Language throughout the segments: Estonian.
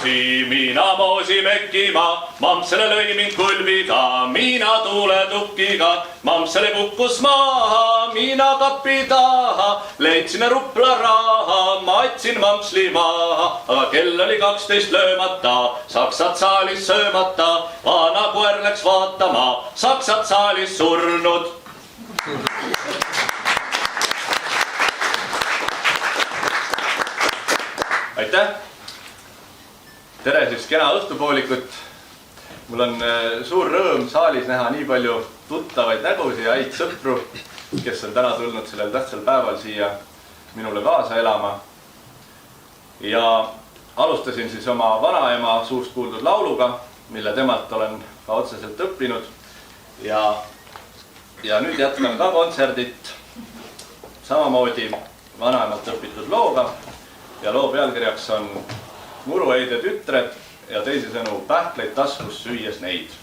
moosi, mina moosi mekkima, mampsele lõi mind kulbiga, mina tuuletukkiga, mampsele kukkus maha, mina kapi taha, leidsin rupla raha, ma otsin mampsli maha, aga kell oli 12 löömata, saksad saalis söömata, vana koer läks vaatama, saksad saalis surnud. Aitäh! Tere siis kena õhtupoolikut. Mul on suur rõõm saalis näha nii palju tuttavaid nägusid ja häid sõpru, kes on täna tulnud sellel tähtsal päeval siia minule kaasa elama. Ja alustasin siis oma vanaema suust kuuldud lauluga, mille temalt olen ka otseselt õppinud. Ja nüüd jätkan ka kontserdit samamoodi vanaemalt õpitud looga. Ja loo pealkirjaks on Muruheide tütred ja teisisõnu pähkleid taskus süües neid.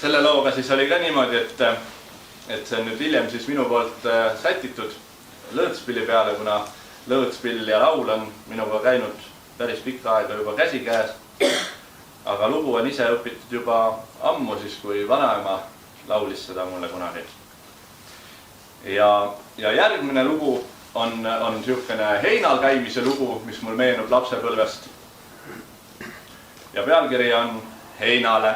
Selle looga siis oli ka niimoodi, et see on nüüd hiljem siis minu poolt sätitud lõõtspilli peale, kuna lõõtspill ja laul on minuga käinud päris pikka aega juba käsikäes. Aga lugu on ise õpitud juba ammu siis, kui vanaema laulis seda mulle kunagi. Ja järgmine lugu on niisugune heinal käimise lugu, mis mul meenub lapsepõlvest. Ja pealkiri on Heinale.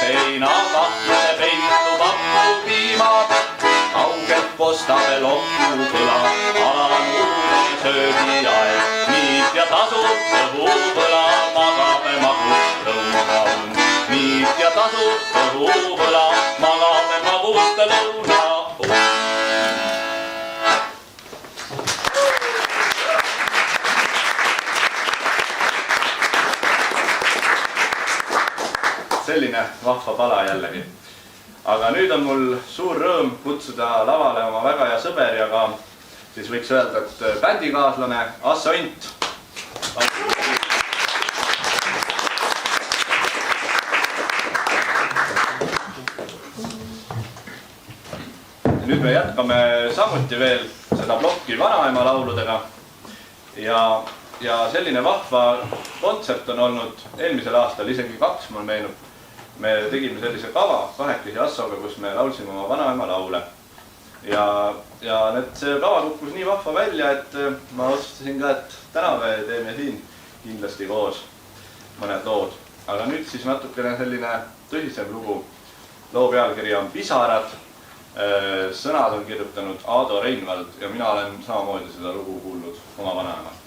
seina kahjude peitu pakku piimad. Kaugelt kostab lokku kõla, alanuune söögiaeg. Niit ja tasub õhuvõla, magab magust lõunaun. Niit ja tasub õhuvõla, magab magust lõunaun. Selline vahva pala jällegi. Aga nüüd on mul suur rõõm kutsuda lavale oma väga hea sõber ja ka siis võiks öelda, et bändikaaslane Asse Ont. Nüüd me jätkame samuti veel seda plokki vanaema lauludega ja selline vahva kontsert on olnud eelmisel aastal, isegi 2 mul meenub. Me tegime sellise kava kahekesi Assoga, kus me laulsime oma vanaema laule. Ja see kava kukkus nii vahva välja, et ma otsustasin ka, et täna me teeme siin kindlasti koos mõned lood. Aga nüüd siis natukene selline tõsisem lugu. Loo pealkiri on Pisarad. Sõnad on kirjutanud Aado Reinvald ja mina olen samamoodi seda lugu kuulnud oma vanaemalt.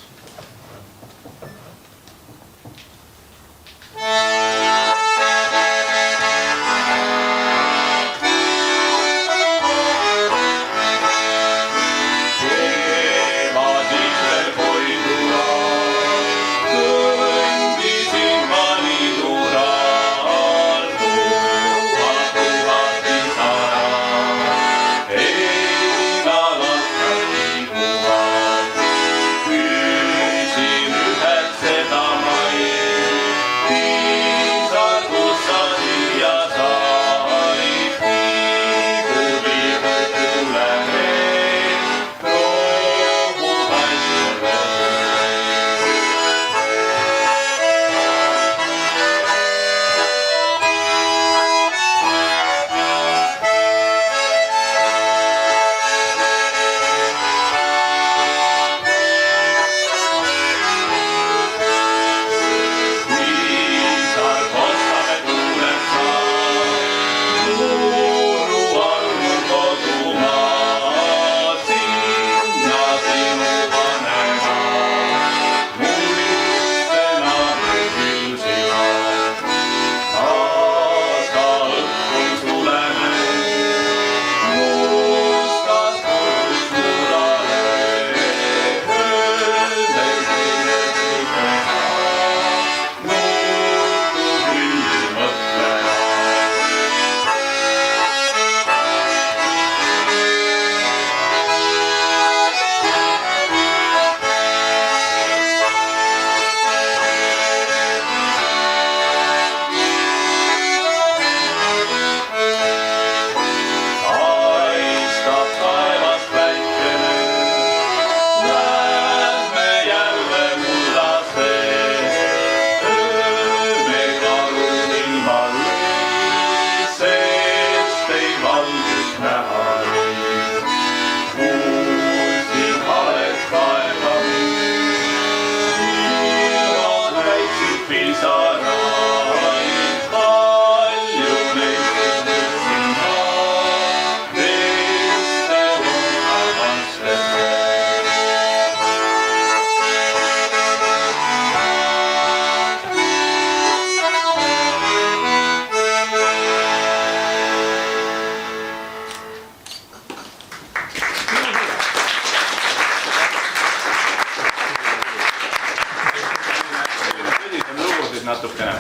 Natukene.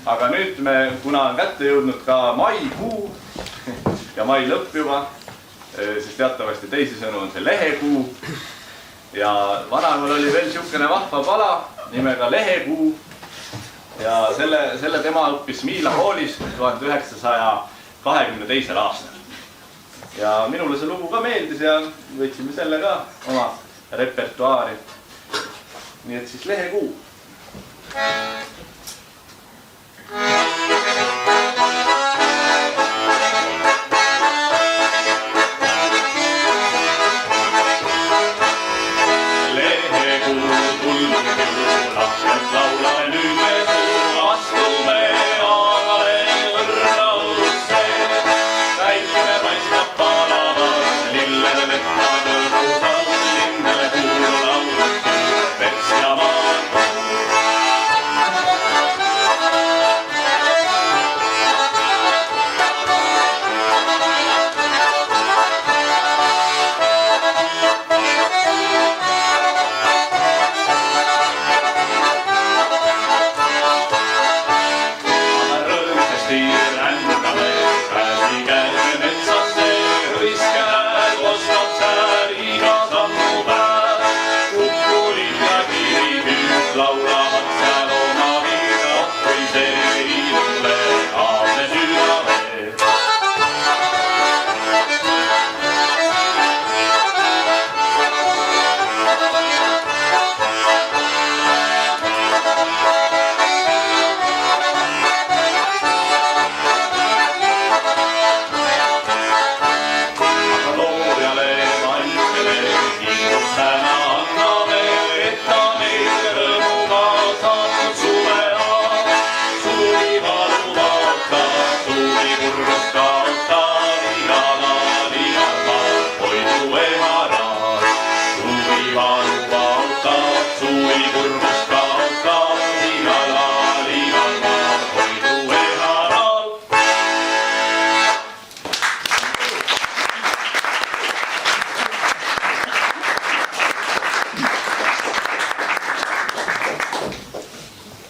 Aga nüüd me, kuna on kätte jõudnud ka maikuu ja mai lõpp juba, siis teatavasti teisisõnu on see lehekuu. Ja vanaemal oli veel siukene vahva pala nimega Lehekuu. Ja selle tema õppis Miila koolis 1922. aastal. Ja minule see lugu ka meeldis ja võtsime selle ka oma repertuaari. Nii et siis Lehekuu. Laulame nüüd me astume aagale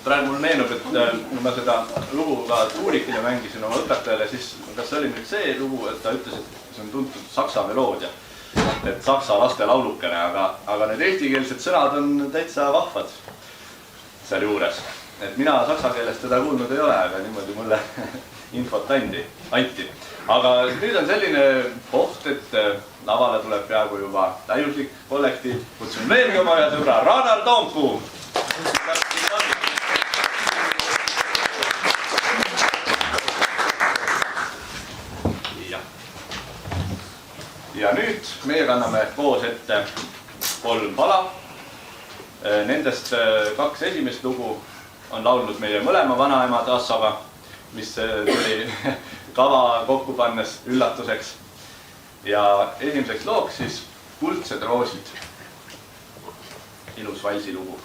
praegu mul meenub, et kui ma seda lugu ka tuulikile mängisin oma õpetajale, siis kas see oli nüüd see lugu, et ta ütles, et see on tuntud saksa meloodia, et saksa laste laulukene, aga need eestikeelsed sõnad on täitsa vahvad seal juures. Et mina saksa keeles teda kuulnud ei ole, aga niimoodi mulle infot anti. Aga nüüd on selline koht, et lavale tuleb peaaegu juba täiuslik kollektiiv. Kutsun veelgi oma hea sõbra Ragnar Toompuu. Ja nüüd meie kanname koos ette 3 pala. Nendest 2 esimest lugu on laulnud meie mõlema vanaema Tassoga, mis tuli kava kokku pannes üllatuseks. Ja esimeseks looks siis Kuldsed roosid. Ilus valsi lugu.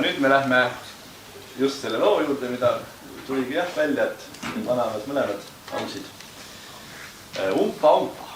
nüüd me lähme just selle loo juurde, mida tuligi jah välja, et vanemad mõlemad laulsid Umpa Umpa.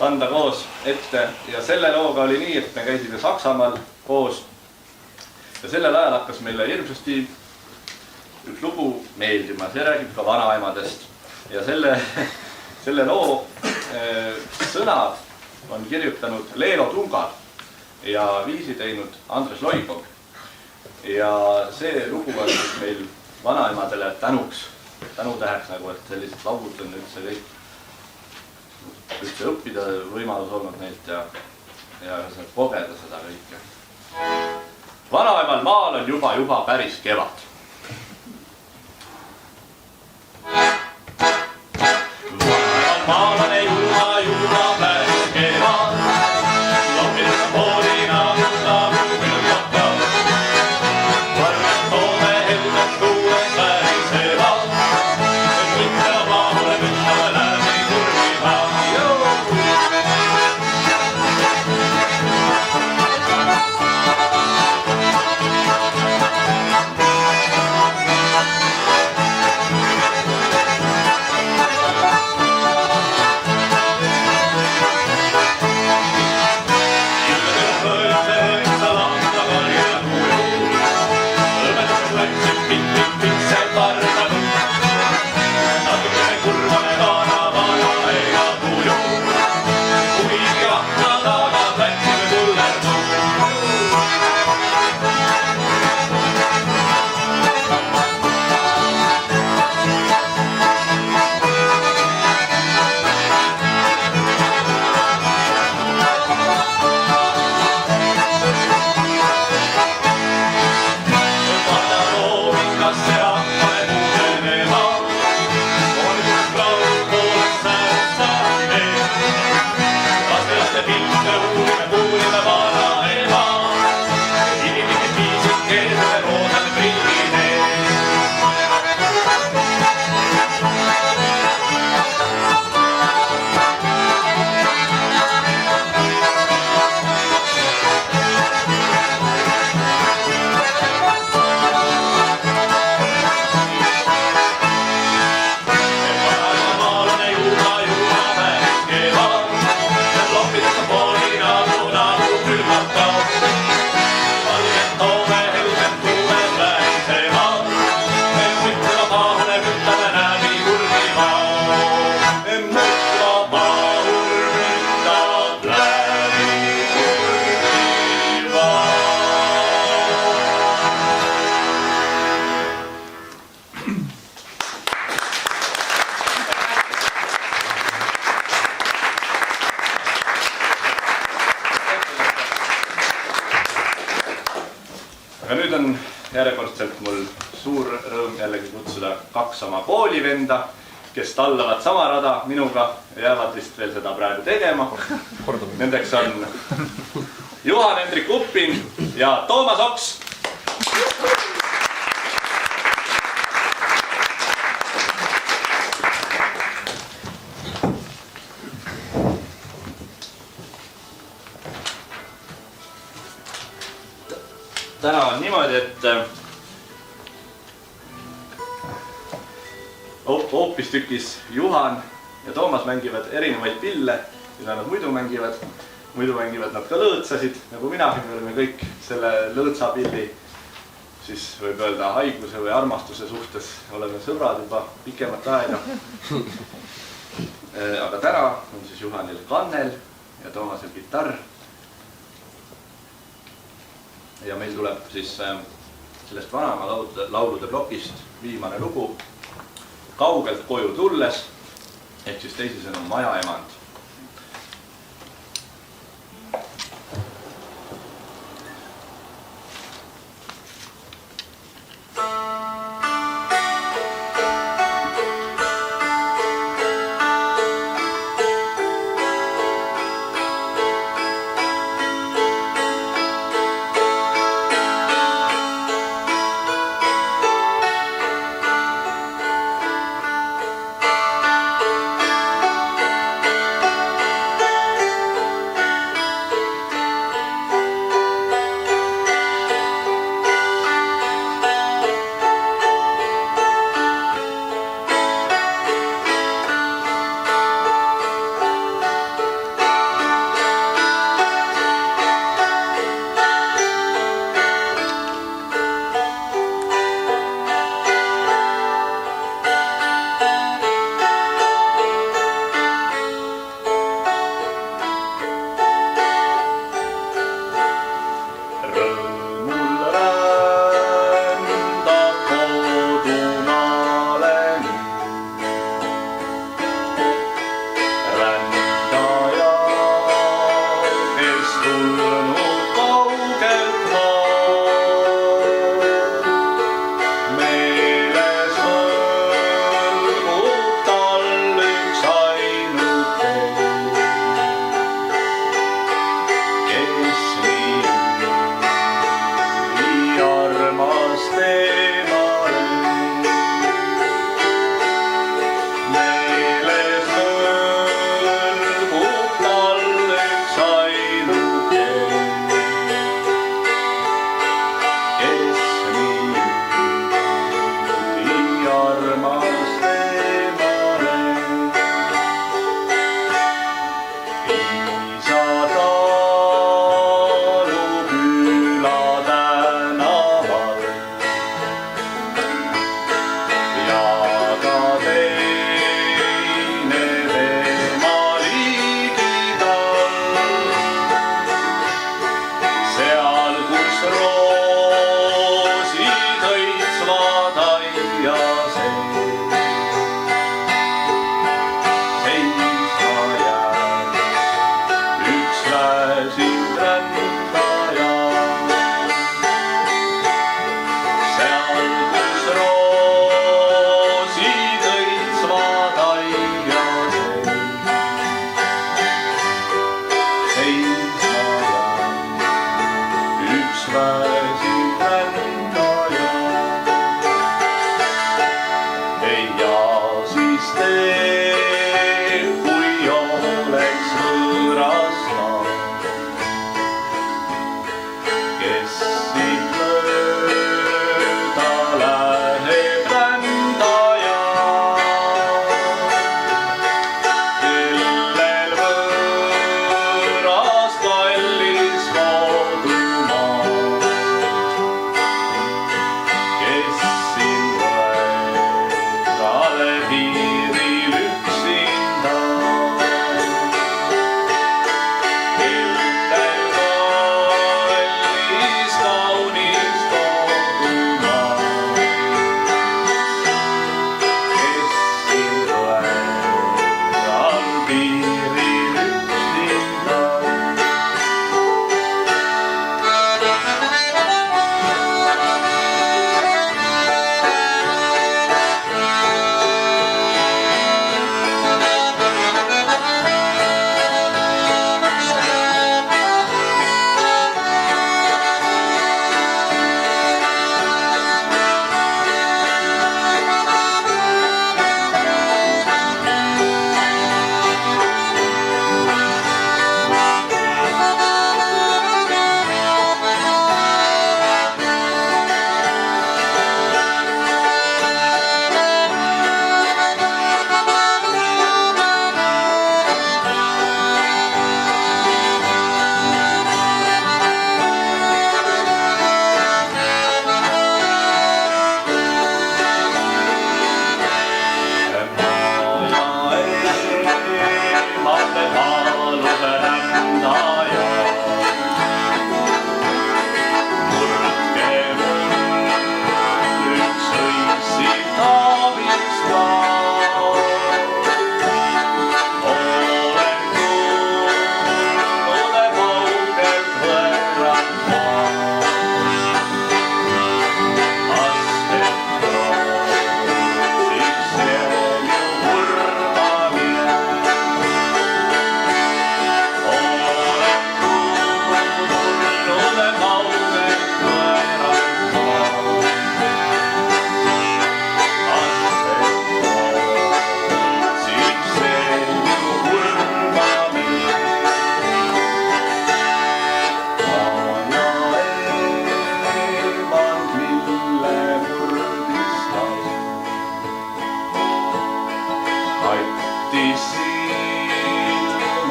anda koos ette ja selle looga oli nii, et me käisime Saksamaal koos ja sellel ajal hakkas meile hirmsasti üks lugu meeldima, see räägib ka vanaemadest ja selle loo sõnad on kirjutanud Leelo Tungal ja viisi teinud Andres Loikog ja see lugu on meil vanaemadele tänutäheks nagu, et sellised laulud on üldse õppida võimalus olnud neilt ja kogeda seda kõike. Vanaemal maal on juba päris kevad. Vanaemal maal on juba päris kevad. nüüd on järjekordselt mul suur rõõm jällegi kutsuda 2 oma koolivenda, kes tallavad sama rada minuga ja jäävad vist veel seda praegu tegema. Nendeks on Juhan Hendrik Uppin ja Toomas Oks. Täna on niimoodi, et hoopistükis Juhan ja Toomas mängivad erinevaid pille, mida nad muidu mängivad. Muidu mängivad nad ka lõõtsasid, nagu mina. Me oleme kõik selle lõõtsapilli, siis võib öelda haiguse või armastuse suhtes oleme sõbrad juba pikemat aega. Aga täna on siis Juhanil kannel ja Toomasel kitarr. Ja meil tuleb siis sellest vanama laulude plokist viimane lugu Kaugelt koju tulles, ehk siis teisisõnu Maja emand.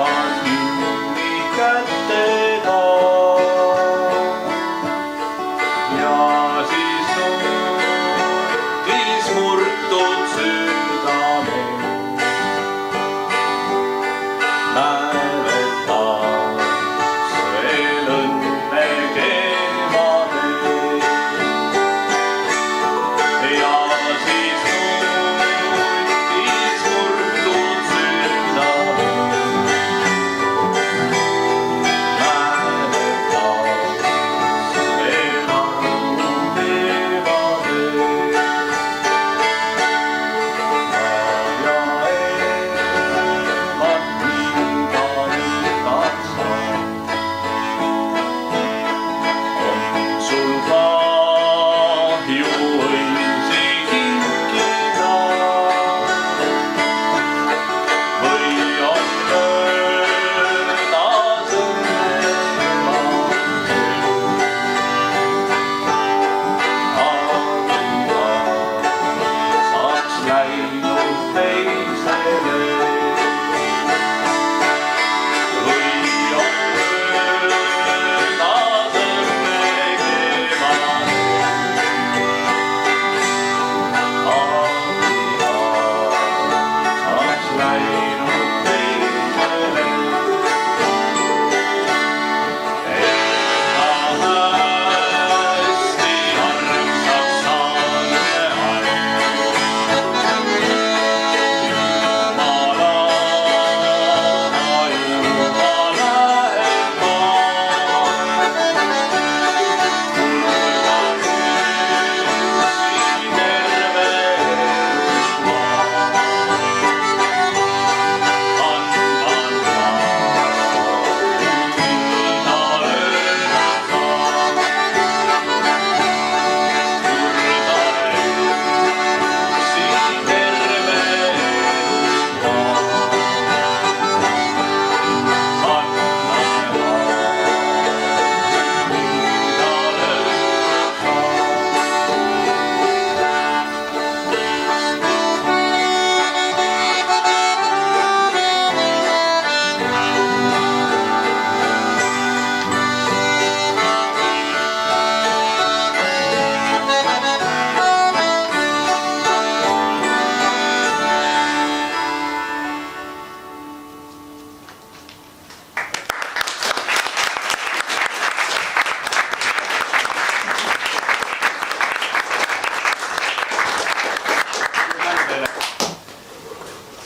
armas minni kättega. Ja siis nutis murtud südame. Mäletas veel õnne kevade. Ja siis nutis murtud südame.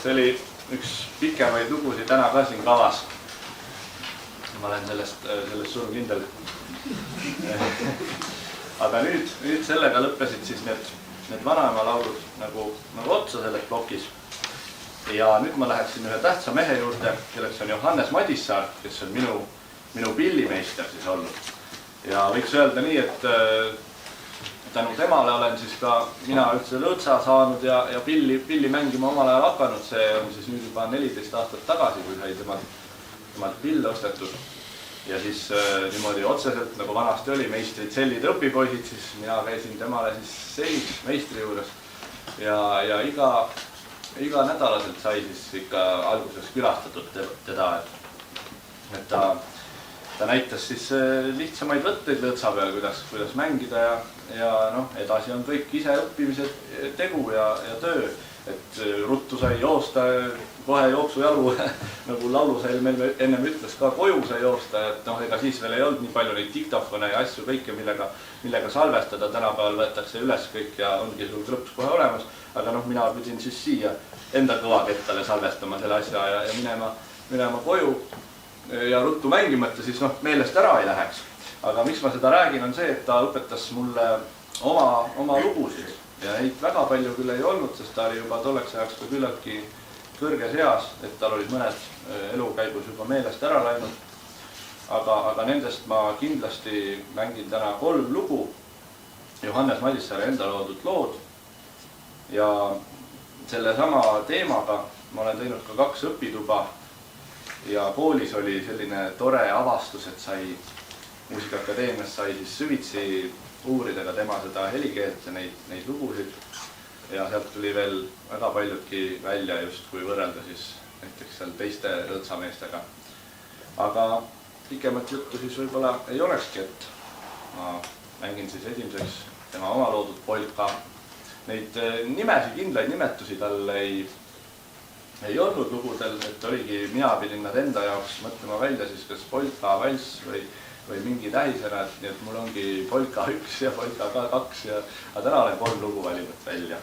See oli üks pikemaid lugusid täna ka siin kavas. Ma olen sellest surmkindel. Aga nüüd sellega lõppesid siis need vanaema laulud nagu otsa selles plokis. Ja nüüd ma läheksin ühe tähtsa mehe juurde, kelleks on Johannes Madissaar, kes on minu pillimeister siis olnud. Ja võiks öelda nii, et tänu temale olen siis ka mina üldse lõõtsa saanud ja pilli mängima omal ajal hakanud. See on siis nüüd juba 14 aastat tagasi, kui sai temalt pill ostetud. Ja siis niimoodi otseselt, nagu vanasti oli, meistrid, sellid, õpipoisid, siis mina käisin temale siis selliks meistri juures. Ja iga nädalaselt sai siis ikka alguses külastatud teda, et ta näitas siis lihtsamaid võtteid lõõtsa peal, kuidas mängida ja edasi on kõik ise õppimise tegu ja töö. Et ruttu sai joosta, kohe jooksujalu, nagu laulusalm meil ennem ütles, ka koju sai joosta, et ega siis veel ei olnud nii palju neid diktofone ja asju kõike, millega salvestada. Tänapäeval võetakse üles kõik ja ongi sul krõps kohe olemas, aga mina pidin siis siia enda kõvakettale salvestama selle asja ja minema koju ja ruttu mängimata, siis meelest ära ei läheks. Aga miks ma seda räägin, on see, et ta õpetas mulle oma lugusid. Ja neid väga palju küll ei olnud, sest ta oli juba tolleks ajaks ka küllaltki kõrges eas, et tal olid mõned elukäigus juba meelest ära läinud. Aga nendest ma kindlasti mängin täna 3 lugu, Johannes Madissaari enda loodud lood. Ja selle sama teemaga ma olen teinud ka 2 õpituba ja koolis oli selline tore avastus, et Muusikaakadeemias sai siis süvitsi uurida ka tema seda helikeelt ja neid lugusid. Ja sealt tuli veel väga paljudki välja just kui võrrelda siis näiteks seal teiste lõõtsameestega. Aga pikemat juttu siis võib-olla ei olekski, et ma mängin siis esimeseks tema oma loodud polka. Neid nimesi, kindlaid nimetusi tal ei olnud lugudel, et oligi, mina pidin nad enda jaoks mõtlema välja siis kas polka, valss või mingi tähisena, nii et mul ongi polka 1 ja polka 2 aga täna olen 3 lugu valinud välja.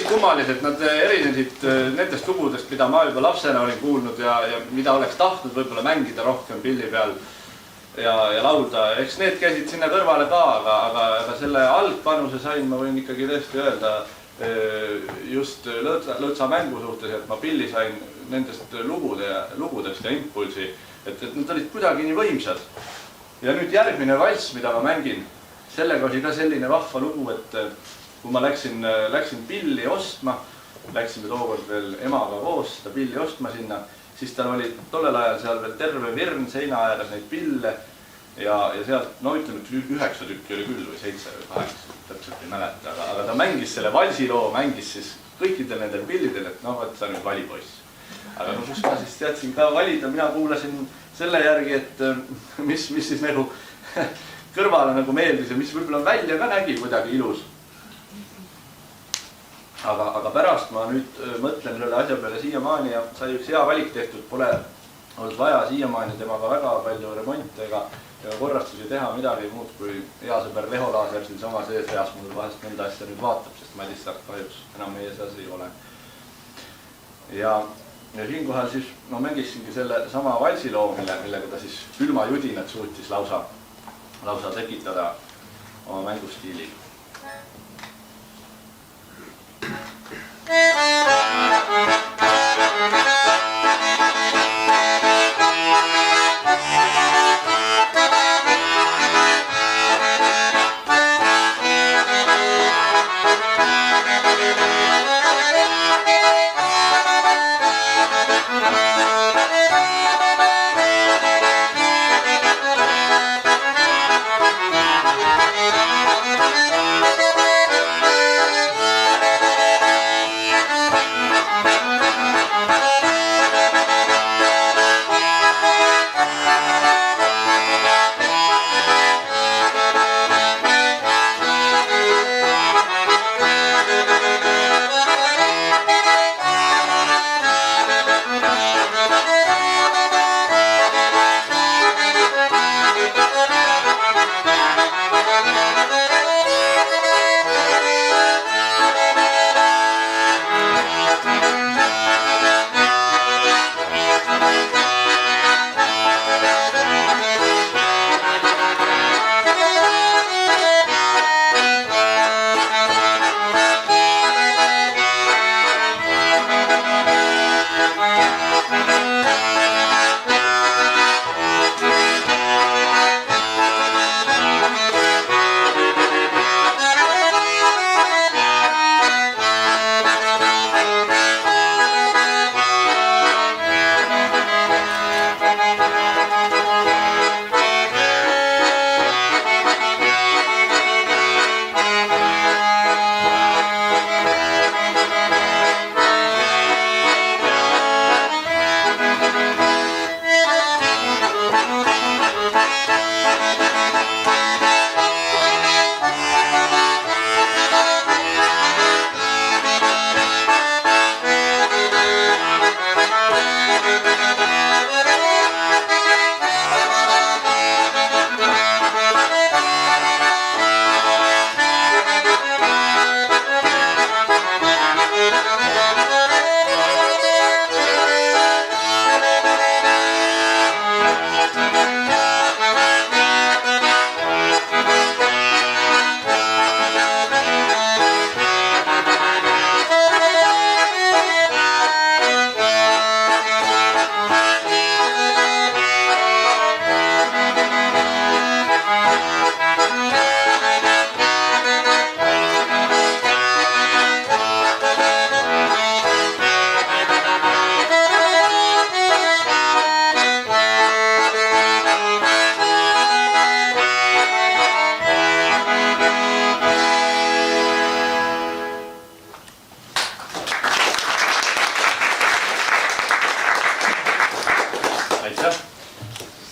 kummalised, nad erinesid nendest lugudest, mida ma juba lapsena olin kuulnud ja mida oleks tahtnud võib-olla mängida rohkem pilli peal ja laulda. Eks need käisid sinna kõrvale ka, aga selle algpanuse sain, ma võin ikkagi tõesti öelda just lõõtsa mängu suhtes, et ma pilli sain nendest lugudest ja impulsi, et nad olid kuidagi nii võimsad. Ja nüüd järgmine valss, mida ma mängin, sellega oli ka selline vahva lugu, et kui ma läksin pilli ostma, läksime tookord veel emaga koos seda pilli ostma sinna, siis tal oli tollel ajal seal veel terve virn seina ääres neid pille ja sealt, no ütleme, et 9 tükki oli küll või 7 või 8, täpselt ei mäleta, aga ta mängis selle valsiloo, mängis siis kõikidel nendel pillidel, et noh, et sa nüüd vali poiss. Aga no kus ma siis teadsin ka valida, mina kuulasin selle järgi, et mis siis nagu kõrvale nagu meeldis ja mis võib-olla välja ka nägi kuidagi ilus. Aga pärast ma nüüd mõtlen selle asja peale siiamaani ja sai üks hea valik tehtud, pole olnud vaja siiamaani temaga väga palju remonte ega korrastusi teha midagi muud kui hea sõber Leho Laaser siin sama sees reas mul vahest mõnda asja nüüd vaatab, sest Madis Sark kahjuks enam meie seas ei ole. Ja siinkohal siis ma mängisingi selle sama valsiloo, millega ta siis külma judinat suutis lausa tekitada oma mängustiili.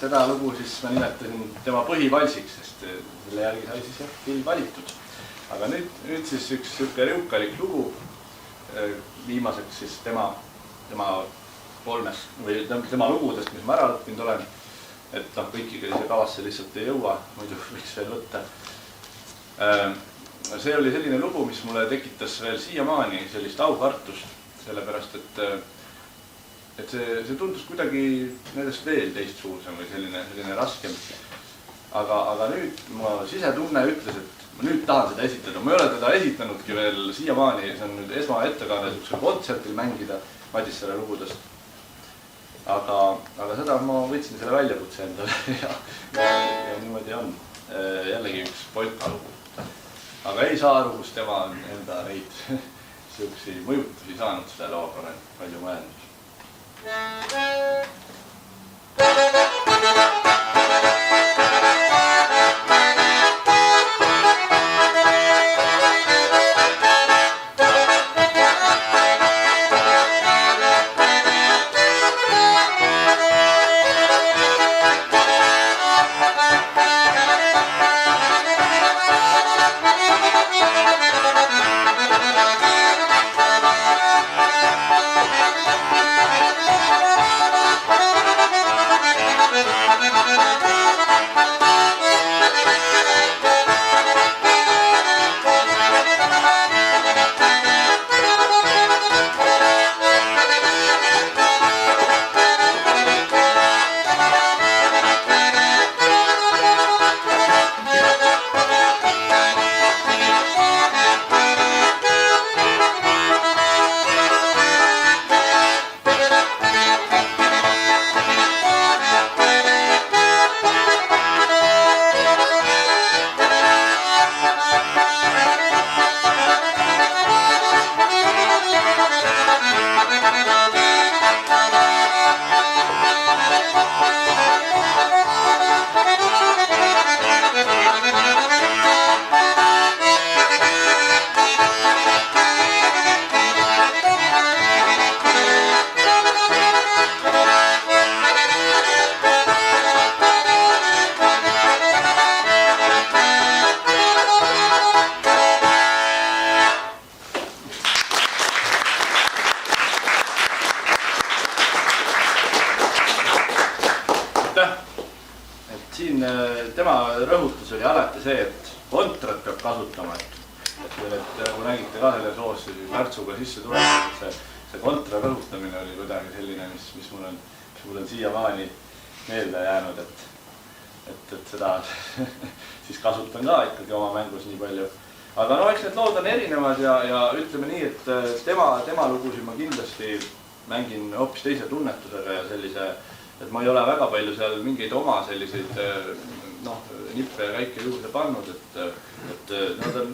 Seda lugu siis ma nimetasin tema põhivalsiks, sest selle järgi sai siis Bill valitud. Aga nüüd siis üks siuke riukalik lugu viimaseks siis tema kolmest või tema lugudest, mis ma ära õppinud olen. Et kõikiga see kavasse lihtsalt ei jõua, muidu võiks veel võtta. See oli selline lugu, mis mulle tekitas veel siiamaani sellist aukartust, sellepärast et see tundus kuidagi nendest veel teistsugusem või selline raskem. Aga nüüd mu sisetunne ütles, et ma nüüd tahan seda esitada. Ma ei ole teda esitanudki veel siiamaani, see on nüüd esmaettekanne sihukesel kontsertil mängida Madissaare lugudest. Aga seda ma võtsin selle väljakutse endale ja niimoodi on. Jällegi üks polka lugu. Aga ei saa aru, kus tema on enda neid sihukesi mõjutusi saanud seda looga, olen palju mõelnud. Tema rõhutus oli alati see, et kontrat peab kasutama. Kui nägite ka selle soos märtsuga sisse tuleb, see kontra rõhutamine oli kuidagi selline, mis mul on siiamaani meelde jäänud, et seda siis kasutan ka ikkagi oma mängus nii palju. Aga eks need lood on erinevad ja ütleme nii, et tema lugusid ma kindlasti mängin hoopis teise tunnetusega ja sellise, et ma ei ole väga palju seal mingeid oma selliseid nippe ja käike juurde pannud, et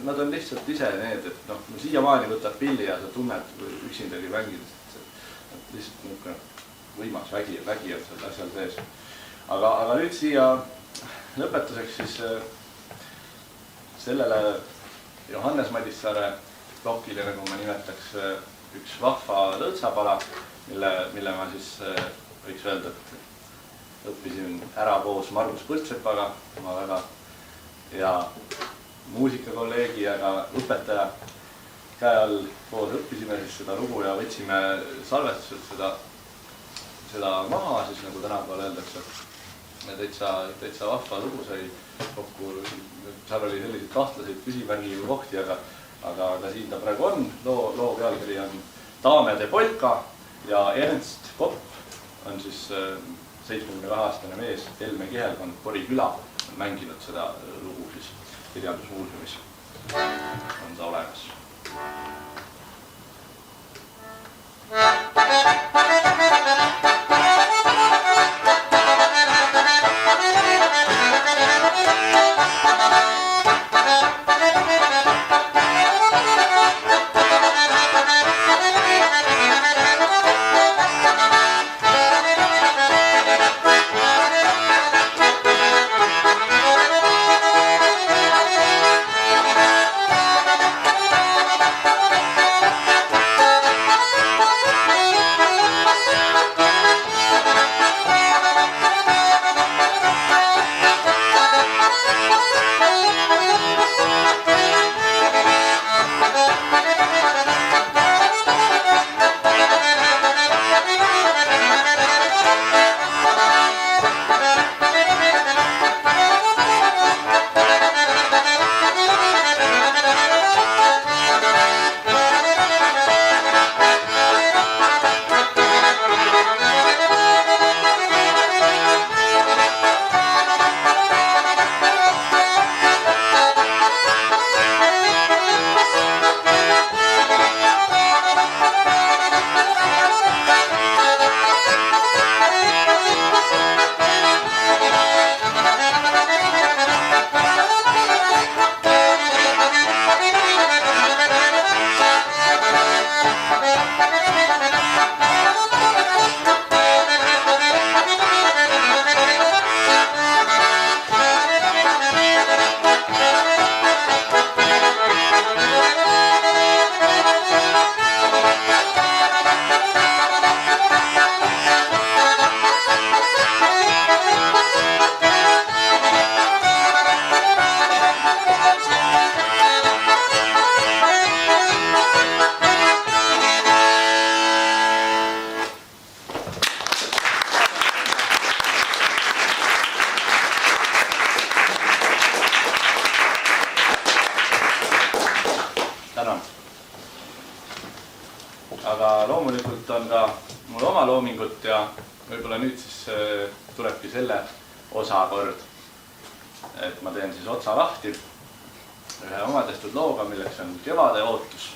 nad on lihtsalt ise need, et siiamaani võtab pilli ja sa tunned üksindagi mängides, et lihtsalt niisugune võimas vägi on seal asjal sees. Aga nüüd siia lõpetuseks siis sellele Johannes Madissaare plokile, nagu ma nimetaks, üks vahva lõõtsapala, mille ma siis võiks öelda, et õppisin ära koos Margus Põldsepaga, oma väga hea muusikakolleegi ja ka õpetaja käe all koos õppisime siis seda lugu ja võtsime salvestuselt seda maha, siis nagu tänapäeval öeldakse. Täitsa vahva lugu sai kokku, seal oli selliseid kahtlaseid küsimärgiga kohti, aga siin ta praegu on. Loo pealkiri on Daamede polka ja Ernst Kopp on siis 72-aastane mees Helme Kihelkond, Pori küla, on mänginud seda lugu siis kirjandusmuuseumis. On ta olemas. Aga loomulikult on ka mul oma loomingut ja võib-olla nüüd siis tulebki selle osa kord, et ma teen siis otsa lahti ühe oma tehtud looga, milleks on Kevade ootus.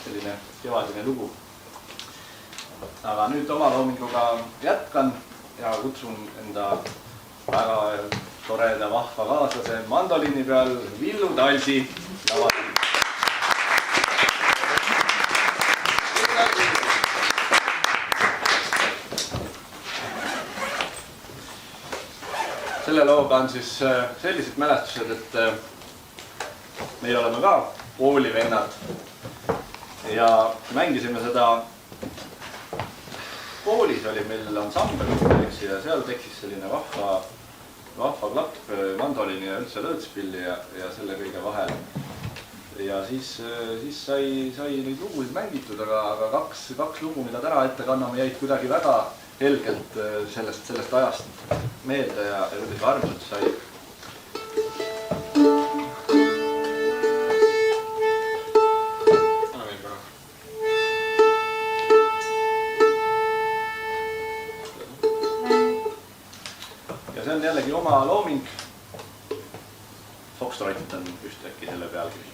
selline kevadine lugu. Aga nüüd oma loominguga jätkan ja kutsun enda väga toreda vahva kaaslase mandoliini peal Villu Talsi lavale. Selle looga on siis sellised mälestused, et meil oleme ka koolivennad ja mängisime seda. Koolis oli meil ansambel ja seal tekkis selline vahva klapp mandoliini ja üldse lõõtspilli ja selle kõige vahel. Ja siis sai neid lugusid mängitud, aga kaks lugu, mida täna ette kanname, jäid kuidagi väga helgelt sellest ajast meelde ja kuidagi armsad sai. Ja see on jällegi oma looming. Foxtrot on just äkki selle pealkiri.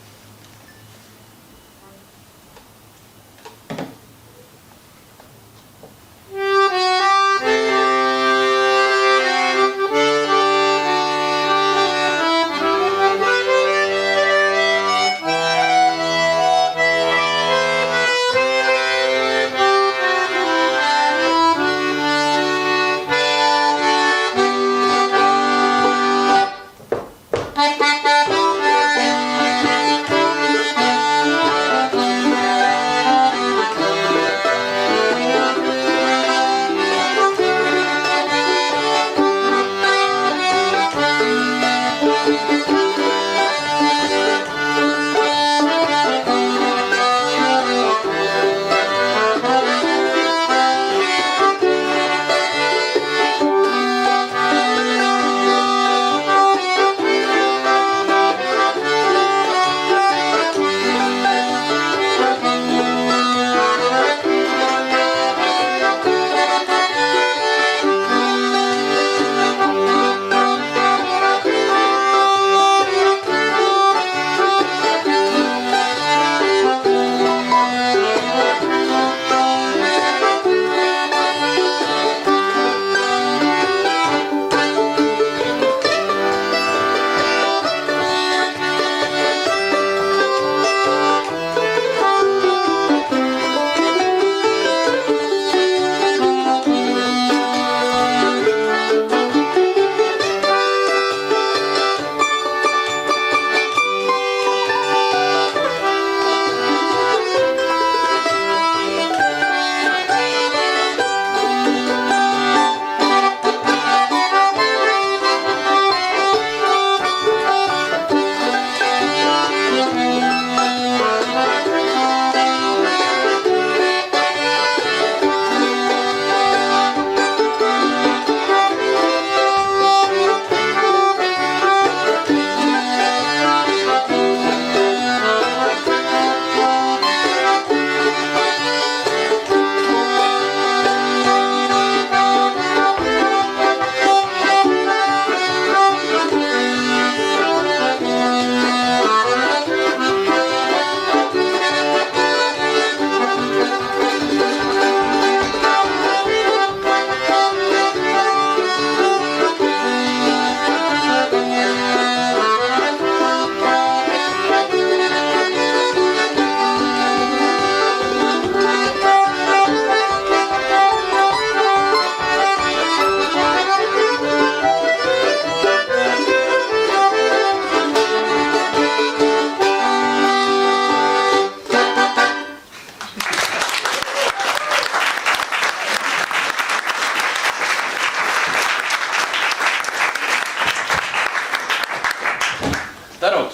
tänud.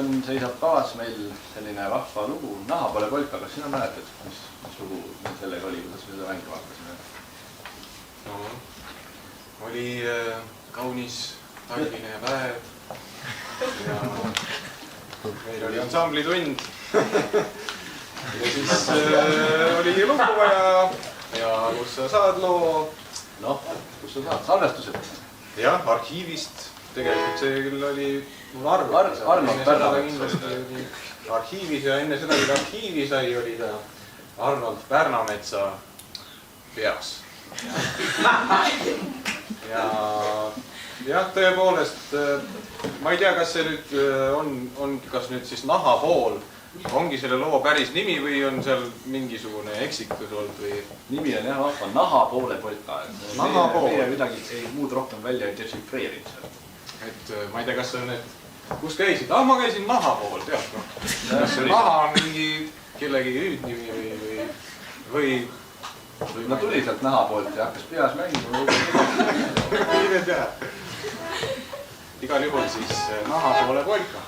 Nüüd seisab kavas meil selline vahva lugu Naha pole polka. Kas sina mäletad, mis lugu sellega oli, kuidas me seda mängima hakkasime? No, oli kaunis talvine päev ja meil oli ansamblitund ja siis oli lugu vaja ja kus sa saad loo? Noh, kus sa saad? Salvestused? Jah, arhiivist tegelikult see küll oli mul Arnold Pärnametsa. Arhiivis ja enne seda, kui arhiivi sai, oli ta Arnold Pärnametsa peas. Ja tõepoolest, ma ei tea, kas see nüüd on kas nüüd siis nahapool, ongi selle loo päris nimi või on seal mingisugune eksitus olnud või? Nimi on jah vahva Nahapoole polka. Meie midagi muud rohkem välja ei dešifreerinud seal. Et ma ei tea, kas see on need, kus käisid? Ma käisin Nahapool, tead. Kas see Naha on mingi kellegi hüüdnimi või no tuli sealt Nahapoolt ja hakkas peas mängima. Ei tea. Igal juhul siis Nahapoole polka.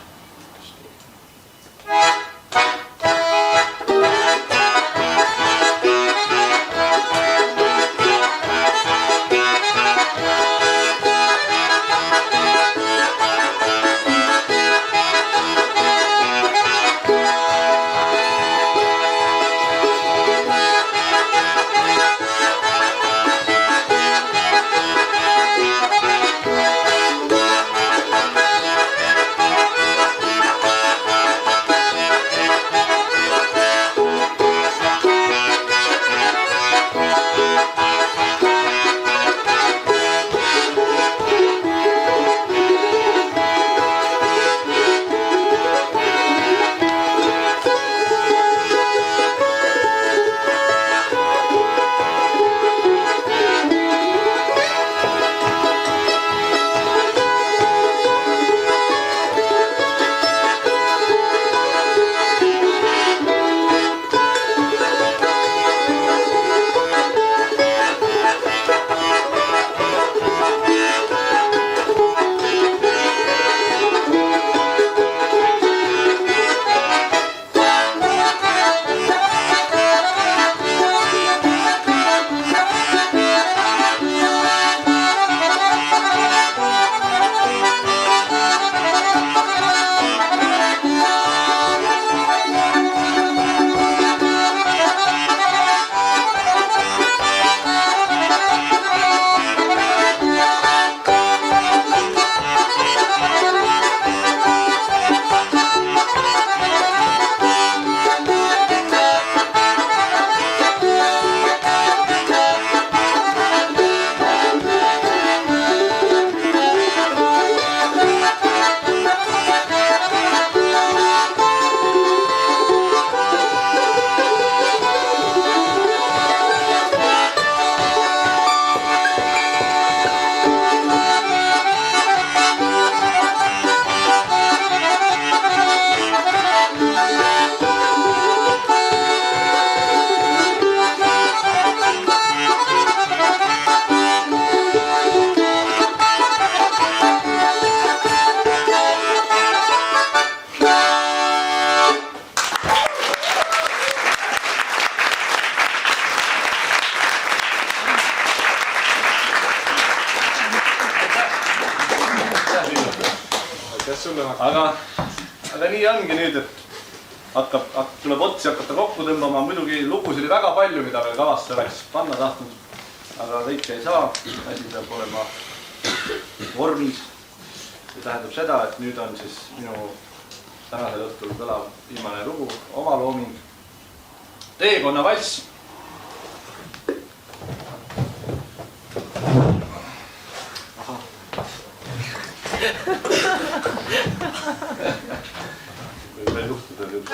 Aga nii ongi nüüd, et tuleb otsi hakata kokku tõmbama. Muidugi lugusid oli väga palju, mida veel kavasse oleks panna tahtnud, aga kõike ei saa. Asi peab olema vormis. See tähendab seda, et nüüd on siis minu tänasel õhtul kõlav viimane lugu, oma looming. Teekonna valss. Võib veel juhtuda nüüd.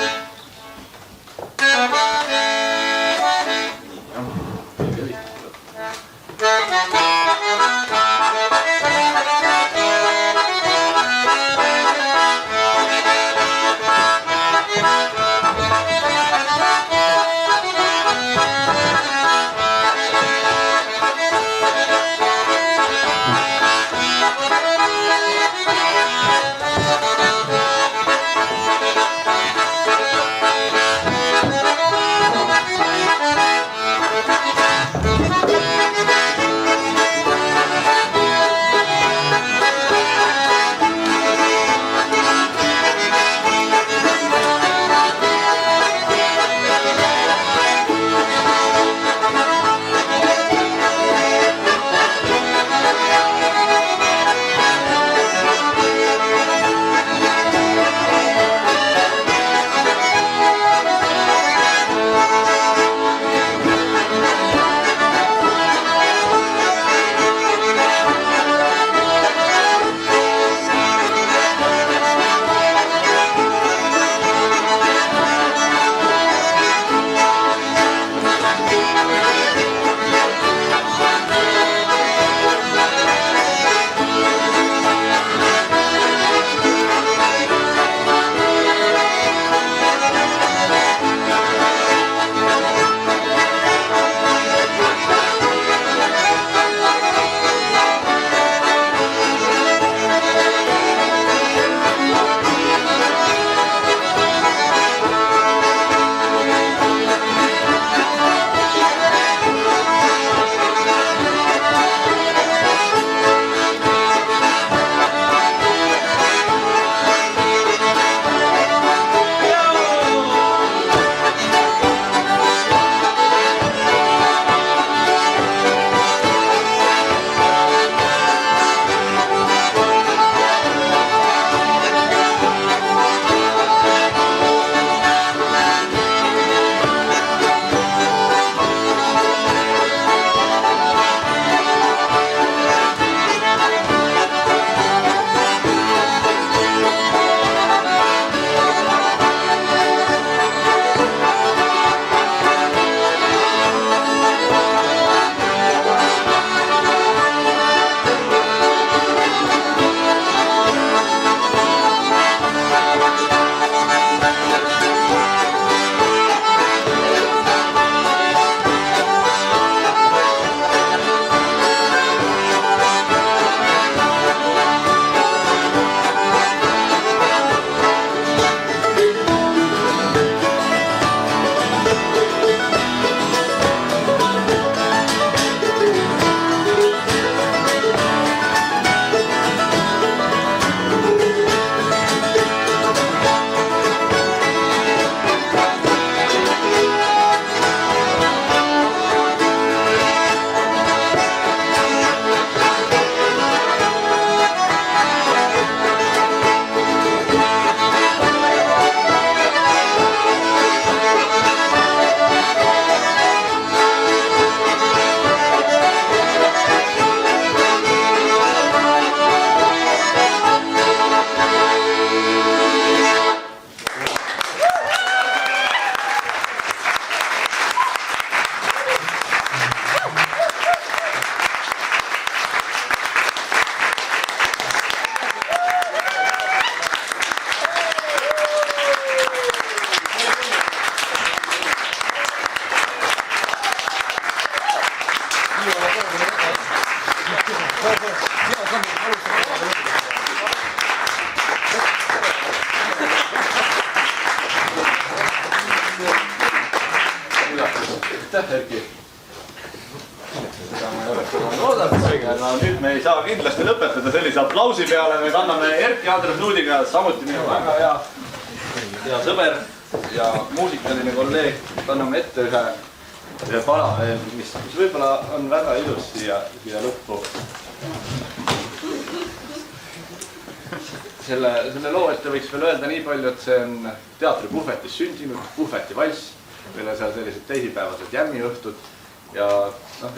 Erki. Seda ma ei oleks oodanud, aga nüüd me ei saa kindlasti lõpetada sellise aplausi peale. Me kanname Erki Andres Nuudiga, samuti minu väga hea sõber ja muusikaline kolleeg. Kanname ette ühe pala veel, mis võib-olla on väga ilus siia lõppu. Selle loo ette võiks veel öelda nii palju, et see on teatri Puhvetis sündinud, Puhveti valss. Meil on seal sellised teisipäevased jämmiõhtud ja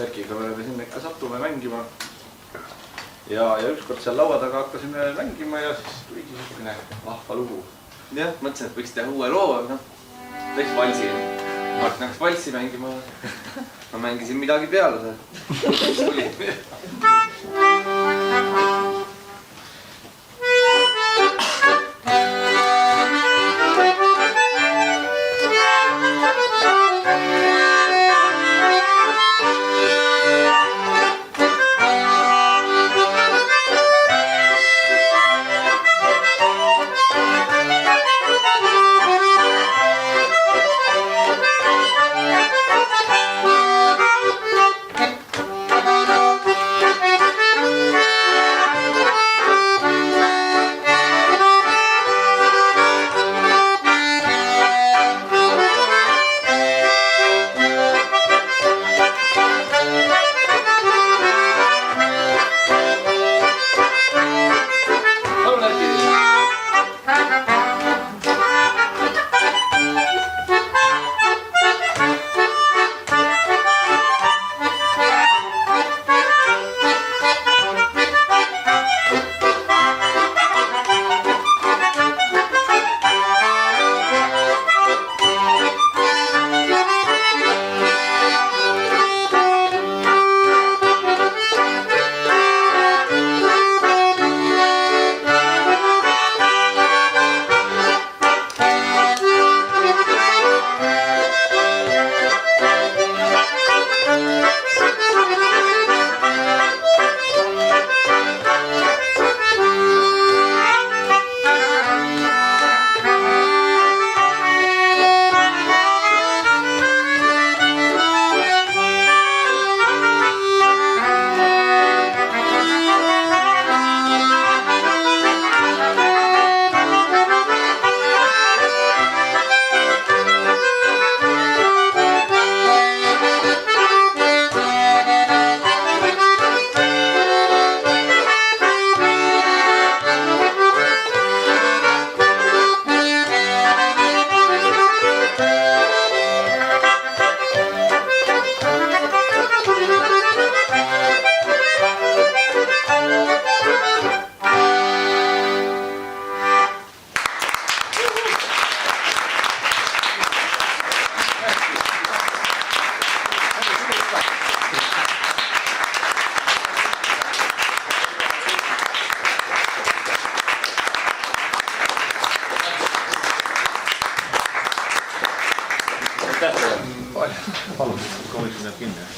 Erkiga me sinna ikka satume mängima. Ja ükskord seal laua taga hakkasime mängima ja siis tuligi selline vahva lugu. Jah, mõtlesin, et võiks teha uue loo, aga teeks valsi. Martin hakkas valsi mängima. Ma mängisin midagi peale. Palun, komisjon jääb kinni.